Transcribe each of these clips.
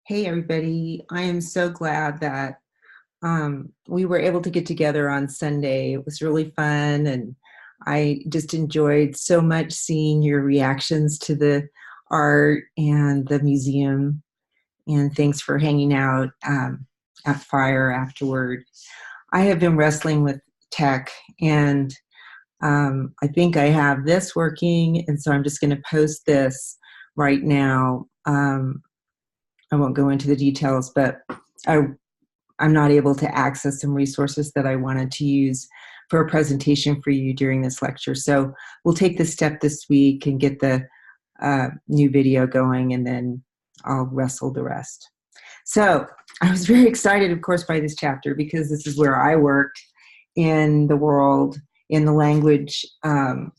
Hey, everybody. I am so glad that we were able to get together on Sunday. It was really fun, and I just enjoyed so much seeing your reactions to the art and the museum. And thanks for hanging out at Fire afterward. I have been wrestling with tech, and I think I have this working, and so I'm just going to post this right now. I won't go into the details, but I, I'm not able to access some resources that I wanted to use for a presentation for you during this lecture. So we'll take this step this week and get the new video going, and then I'll wrestle the rest. So I was very excited, of course, by this chapter because this is where I worked in the world, in the language of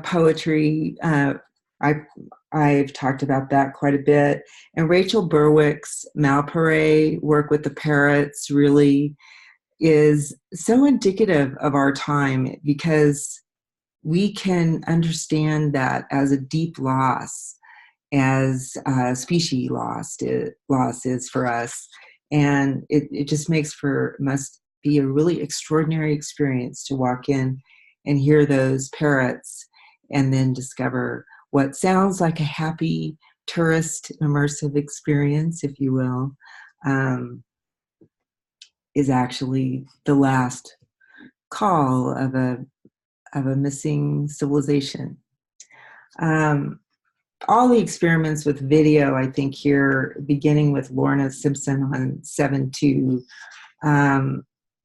poetry. I, I've talked about that quite a bit. And Rachel Berwick's Malparé work with the parrots really is so indicative of our time because we can understand that as a deep loss, as species loss is for us. And it just must be a really extraordinary experience to walk in and hear those parrots and then discover what sounds like a happy tourist immersive experience, if you will, is actually the last call of a missing civilization. All the experiments with video, I think here, beginning with Lorna Simpson on 7.2,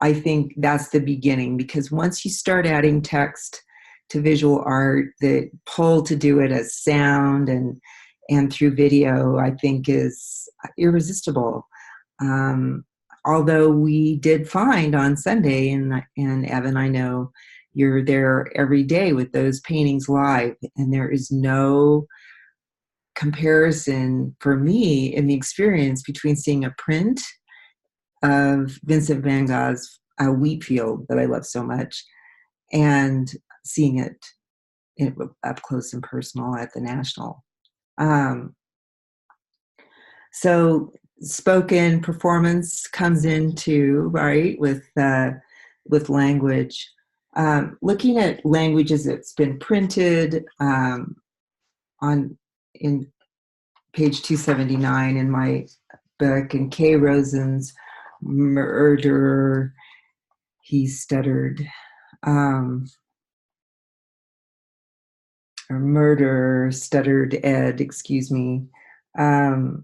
I think that's the beginning, because once you start adding text to visual art, the pull to do it as sound and through video, I think is irresistible. Although we did find on Sunday, and Evan, I know you're there every day with those paintings live, and there is no comparison for me in the experience between seeing a print of Vincent van Gogh's Wheat Field that I love so much and seeing it up close and personal at the National. So spoken performance comes into, right, with language. Looking at languages that's been printed in page 279 in my book, and Kay Rosen's Murder, he stuttered, or Murder, stuttered Ed, excuse me. All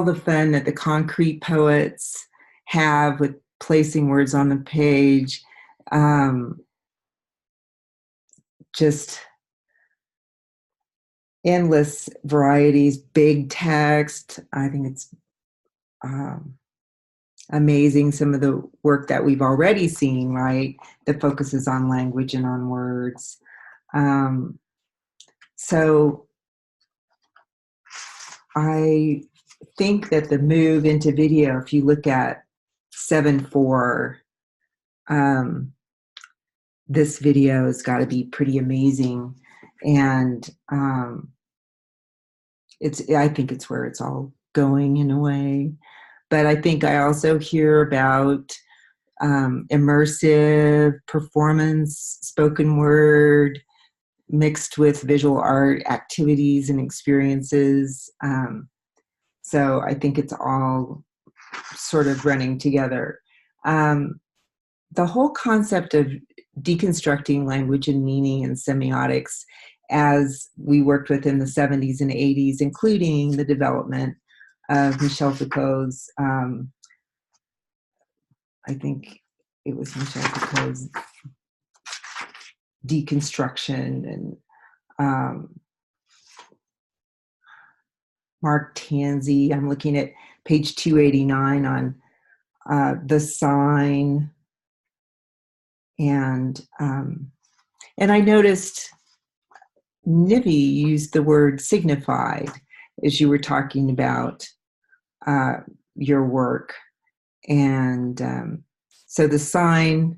the fun that the concrete poets have with placing words on the page, just endless varieties, big text. I think it's amazing, some of the work that we've already seen, right, that focuses on language and on words. So I think that the move into video, if you look at 7.4, this video has got to be pretty amazing. And I think it's where it's all going in a way. But I think I also hear about immersive performance, spoken word, mixed with visual art activities and experiences. So I think it's all sort of running together. The whole concept of deconstructing language and meaning and semiotics, as we worked with in the 70s and 80s, including the development of Michel Foucault's, I think it was Michel Foucault's deconstruction, and Mark Tansey. I'm looking at page 289 on the sign, and I noticed Nivi used the word signified as you were talking about your work. And so the sign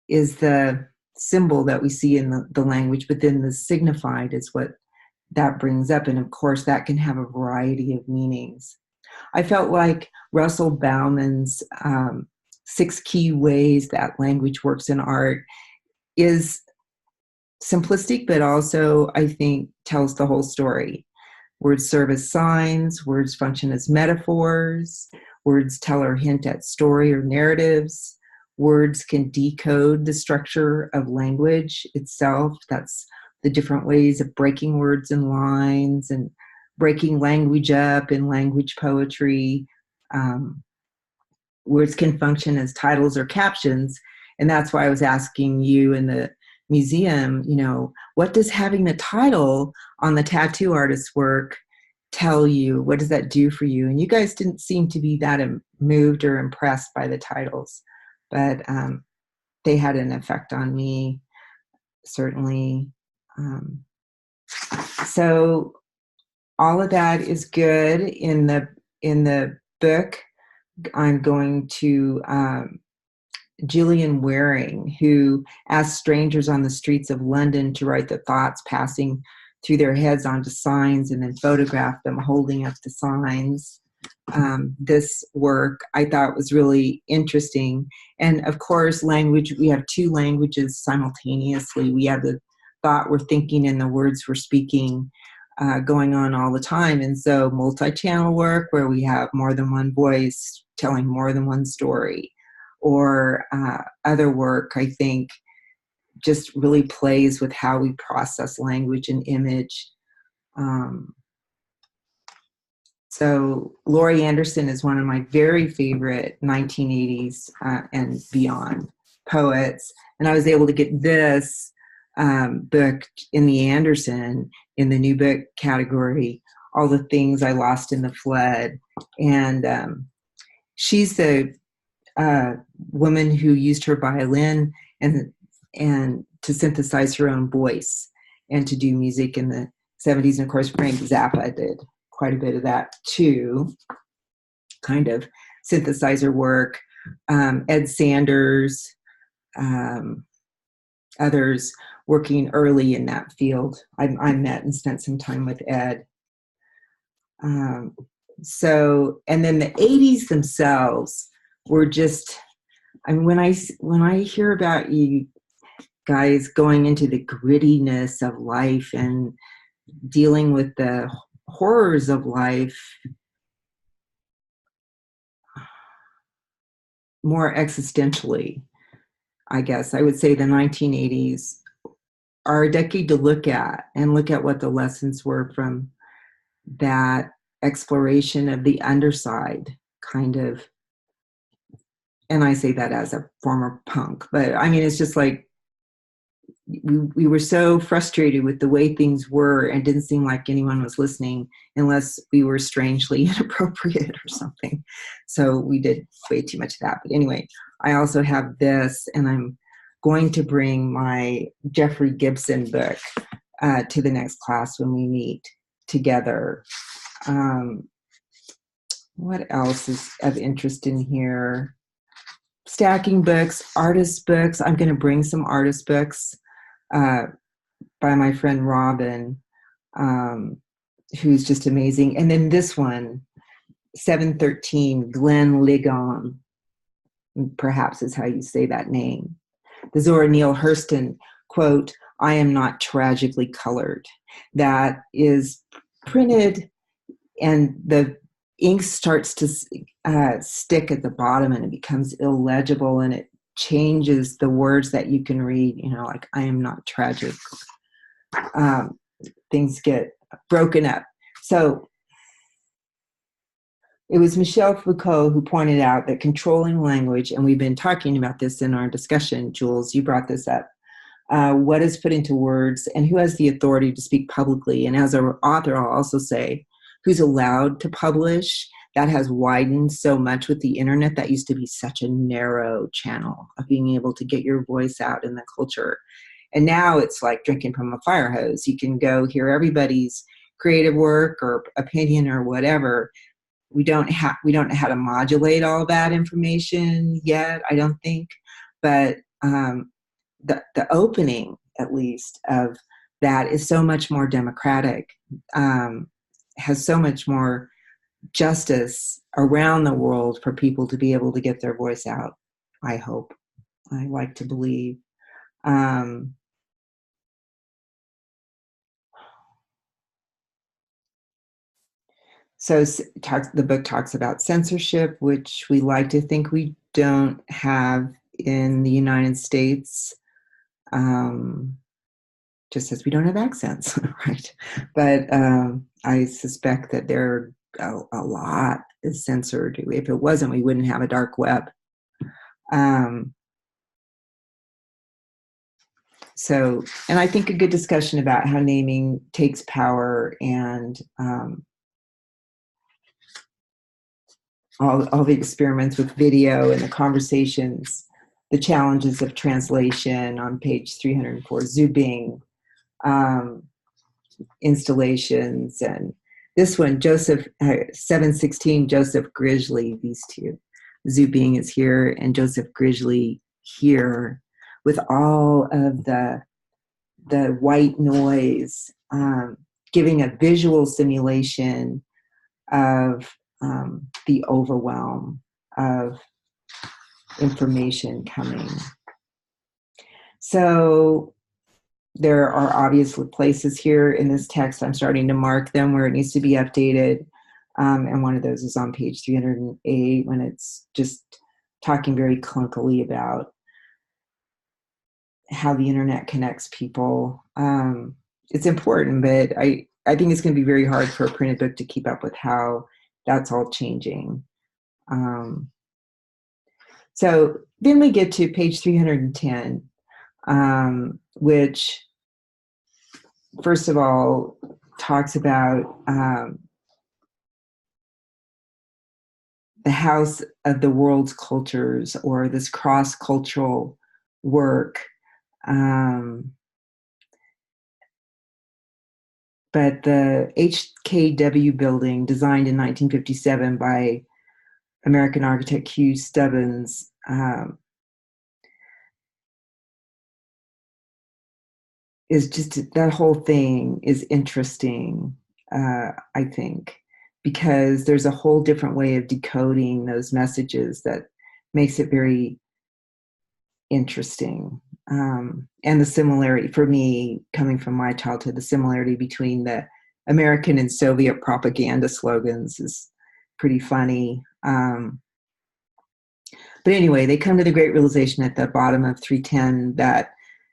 is the symbol that we see in the language, but then the signified is what that brings up. And of course, that can have a variety of meanings. I felt like Russell Bauman's 6 key ways that language works in art is simplistic, but also, I think, tells the whole story. Words serve as signs, words function as metaphors, words tell or hint at story or narratives. Words can decode the structure of language itself. That's the different ways of breaking words and lines and breaking language up in language poetry. Words can function as titles or captions. And that's why I was asking you in the museum, what does having the title on the tattoo artist's work tell you? What does that do for you? And you guys didn't seem to be that moved or impressed by the titles, but they had an effect on me, certainly. So all of that is good in the book. I'm going to Gillian Waring, who asked strangers on the streets of London to write the thoughts passing through their heads onto signs and then photograph them holding up the signs. This work I thought was really interesting. And of course, language, we have 2 languages simultaneously. We have the thought we're thinking and the words we're speaking going on all the time. And so multi-channel work where we have more than one voice telling more than one story, or other work, I think, just really plays with how we process language and image. So Laurie Anderson is one of my very favorite 1980s and beyond poets. And I was able to get this book in the Anderson in the new book category, All the Things I Lost in the Flood. And she's the woman who used her violin and to synthesize her own voice and to do music in the 70s. And of course, Frank Zappa did quite a bit of that too, kind of synthesizer work. Ed Sanders, others working early in that field. I met and spent some time with Ed. So, and then the 80s themselves were just, I mean, when I hear about you guys going into the grittiness of life and dealing with the horrors of life more existentially, I guess I would say the 1980s are a decade to look at what the lessons were from that exploration of the underside, kind of. And I say that as a former punk, but I mean, it's just like we were so frustrated with the way things were and didn't seem like anyone was listening unless we were strangely inappropriate or something. So we did way too much of that. But anyway, I also have this, and I'm going to bring my Jeffrey Gibson book to the next class when we meet together. What else is of interest in here? Stacking books, artist books. I'm going to bring some artist books by my friend Robin, who's just amazing. And then this one, 713, Glenn Ligon, perhaps is how you say that name. The Zora Neale Hurston quote, "I am not tragically colored." That is printed, and the ink starts to stick at the bottom, and it becomes illegible, and it changes the words that you can read, like "I am not tragic." Things get broken up. So it was Michel Foucault who pointed out that controlling language, and we've been talking about this in our discussion, Jules, you brought this up, what is put into words and who has the authority to speak publicly. And as an author, I'll also say who's allowed to publish. That has widened so much with the internet. That used to be such a narrow channel of being able to get your voice out in the culture. And now it's like drinking from a fire hose. You can go hear everybody's creative work or opinion or whatever. We don't know how to modulate all that information yet, I don't think. But the opening, at least, of that is so much more democratic, has so much more justice around the world for people to be able to get their voice out. I hope. I like to believe. Um, so the book talks about censorship, which we like to think we don't have in the United States. Just as we don't have accents, right? But I suspect that there a lot is censored. If it wasn't, we wouldn't have a dark web. So, and I think a good discussion about how naming takes power and all the experiments with video and the conversations, the challenges of translation on page 304, Zubing, installations, and this one, Joseph, 716, Joseph Grizzly, these two. Zubing is here and Joseph Grizzly here with all of the white noise, giving a visual simulation of the overwhelm of information coming. So there are obviously places here in this text, I'm starting to mark them where it needs to be updated. And one of those is on page 308 when it's just talking very clunkily about how the internet connects people. It's important, but I think it's going to be very hard for a printed book to keep up with how that's all changing. So then we get to page 310, which, first of all, talks about the house of the world's cultures, or this cross-cultural work. But the HKW building, designed in 1957 by American architect Hugh Stubbins, is just, that whole thing is interesting, I think, because there's a whole different way of decoding those messages that makes it very interesting. And the similarity, for me, coming from my childhood, the similarity between the American and Soviet propaganda slogans is pretty funny. But anyway, they come to the great realization at the bottom of 310 that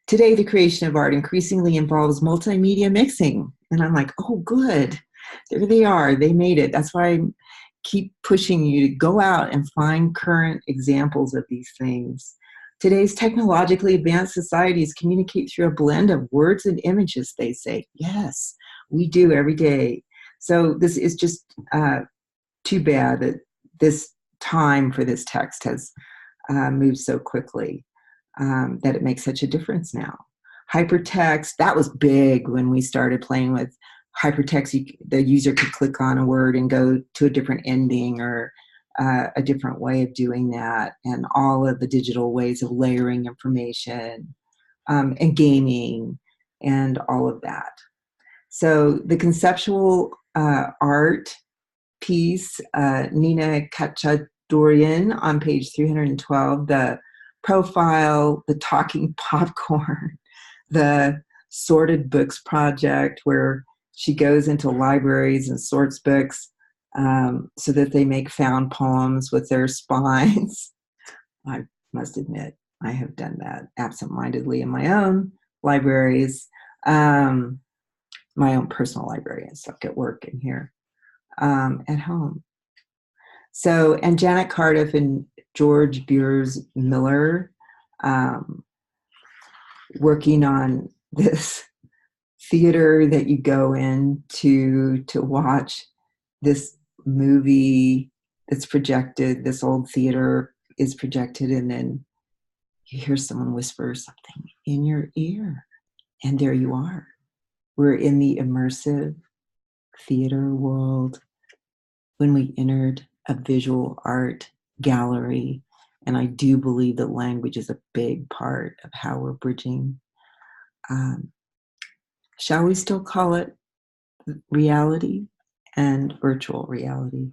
today the creation of art increasingly involves multimedia mixing. And I'm like, oh, good. There they are. They made it. That's why I keep pushing you to go out and find current examples of these things. Today's technologically advanced societies communicate through a blend of words and images, they say. Yes, we do every day. So this is just too bad that this time for this text has moved so quickly, that it makes such a difference now. Hypertext, that was big when we started playing with hypertext. The user could click on a word and go to a different ending or a different way of doing that, and all of the digital ways of layering information, and gaming and all of that. So the conceptual art piece, Nina Khatchadurian on page 312, the profile, the talking popcorn, the sorted books project, where she goes into libraries and sorts books so that they make found poems with their spines. I must admit, I have done that absentmindedly in my own libraries, my own personal library and stuff at work and here at home. So, and Janet Cardiff and George Beers Miller working on this theater that you go in to watch this movie that's projected. This old theater is projected, and then you hear someone whisper something in your ear, and there you are. We're in the immersive theater world when we entered a visual art gallery. And I do believe that language is a big part of how we're bridging Shall we still call it reality and virtual reality?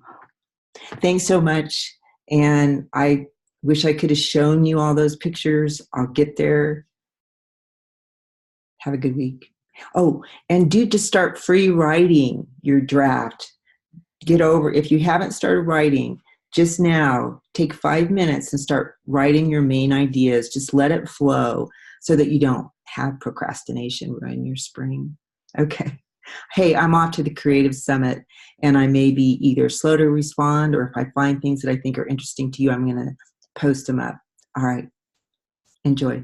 Thanks so much. And I wish I could have shown you all those pictures. I'll get there. Have a good week. Oh, and do just start free writing your draft. Get over, if you haven't started writing, just now take 5 minutes and start writing your main ideas. Just let it flow so that you don't have procrastination ruin your spring. Okay. Hey, I'm off to the Creative Summit, and I may be either slow to respond, or if I find things that I think are interesting to you, I'm going to post them up. All right. Enjoy.